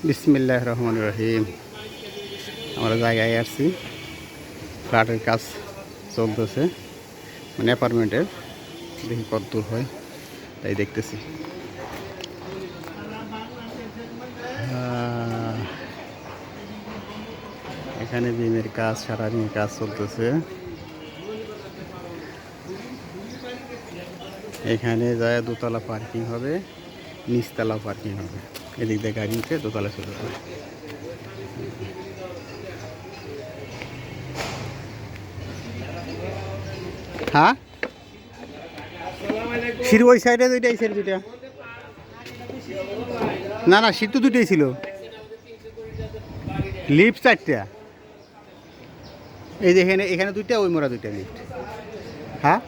বিসমিল্লাহির রহমানির রহিম। আমরা জায়গায় আসছি, ফ্ল্যাটের কাজ চলতেছে, মানে অ্যাপার্টমেন্টের। দেখি কত দূর হয়, তাই দেখতেছি। এখানে বিমের কাজ, সারাদিন কাজ চলতেছে। এখানে যায় দোতলা পার্কিং হবে, নিচতলা পার্কিং হবে। এদিক দিয়ে গাড়ি উঠে দোতলা চলে যাবে। হ্যাঁ, সিঁড়ি ওই সাইডে দুইটা, এই সাইডে দুইটা। না না, সিঁড়ি তো দুইটাই ছিল, লিফট চারটা। এই যে এখানে এখানে দুইটা, ওই মোড়া দুইটা লিফট। হ্যাঁ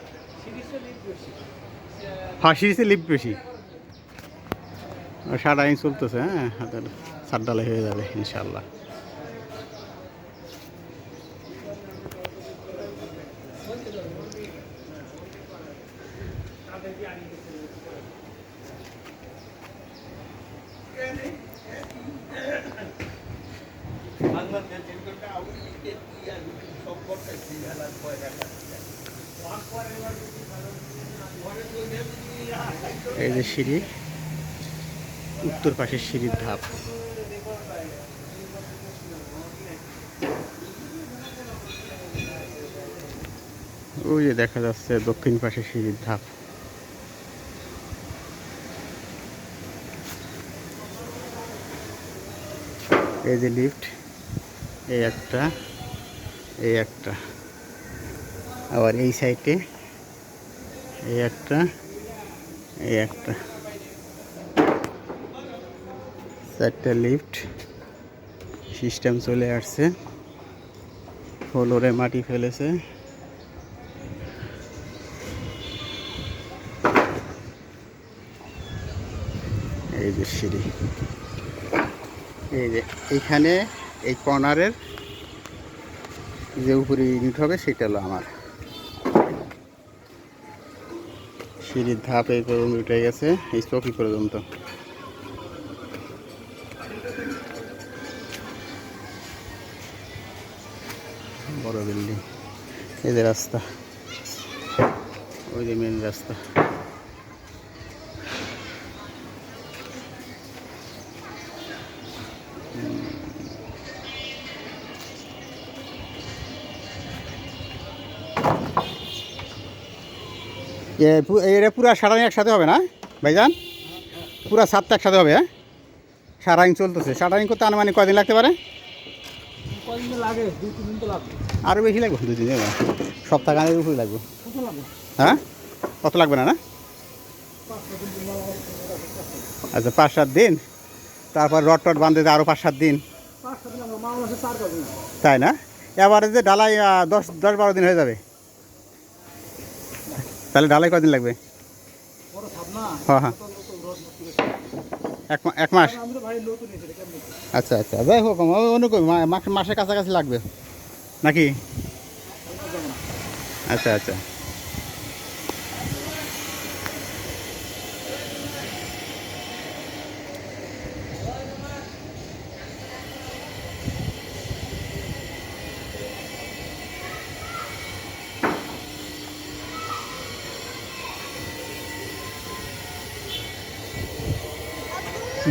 হ্যাঁ, সিঁড়িতে লিফট বেশি। সারা ইঞ্চ চলতেছে। হ্যাঁ, হাতের সাত ডালাই হয়ে যাবে ইনশাল্লাহ। এই যে সিঁড়ি, উত্তর পাশের সিঁড়ির ধাপ। ওই যে দেখা যাচ্ছে দক্ষিণ পাশের সিঁড়ির ধাপ। এই যে লিফট, এই একটা, এই একটা, আবার এই সাইডে এই একটা, এই একটা, চারটা লিফট সিস্টেম চলে আসছে। ফ্লোরে মাটি ফেলেছে। এই যে সিঁড়ি, এই যে এইখানে এই কর্নারের যে উপরে ইউনিট হবে সেটা হলো আমার। সিঁড়ির ধাপ এই পর্যন্ত উঠে গেছে, এই চৌকি পর্যন্ত। বড় বিল্ডিং। এই যে রাস্তা, ওই যে মেন রাস্তা। এটা পুরা সারাদিন একসাথে হবে না ভাইজান? পুরা সাতটা একসাথে হবে? হ্যাঁ, সারাদিন চলতেছে। সারাদিন করতে আনুমানিক কয়দিন লাগতে পারে? আরও বেশি লাগবে, 2 দিন। সপ্তাহখানের উপরে লাগবে। হ্যাঁ, কত লাগবে না? না, আচ্ছা, 5-7 দিন। তারপর রড টড বাঁধতে আরও 5-7 দিন, তাই না? এবারে যে ঢালাই 10-12 দিন হয়ে যাবে। তাহলে ঢালাই কদিন লাগবে? হ্যাঁ হ্যাঁ, এক মাস। আচ্ছা আচ্ছা, যাই হোক, অনুকূল মাসের কাছাকাছি লাগবে নাকি? আচ্ছা আচ্ছা।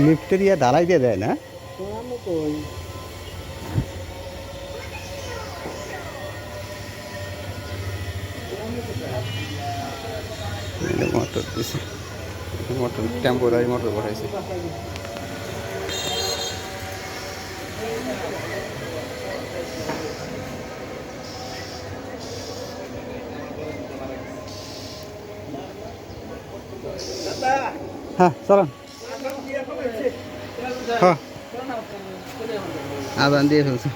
লিফটের ইয়ে ঢালাই দিয়ে দেয় না? মোটর দিছে, মোটর টেম্পোরারি মোটর বসাইছে। হ্যাঁ, চলেন। হ্যাঁ, আদান দিয়ে ফেলছে।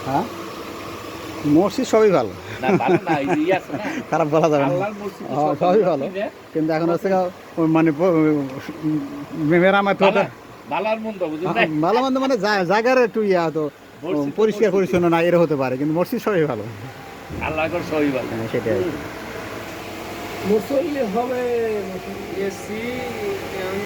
হ্যাঁ, মসজিদ সবই ভালো, খারাপ বলা যাবে না। সবই ভালো, কিন্তু এখন হচ্ছে মানে মেরামত হতে ভালো মন্দ, মানে জায়গার একটু ইয়া তো পরিষ্কার পরিচ্ছন্ন না এর হতে পারে, কিন্তু মসজিদ সবই ভালো। আল্লাহ করে সবই ভালো। সেটাই। মুসল্লি হবে এসি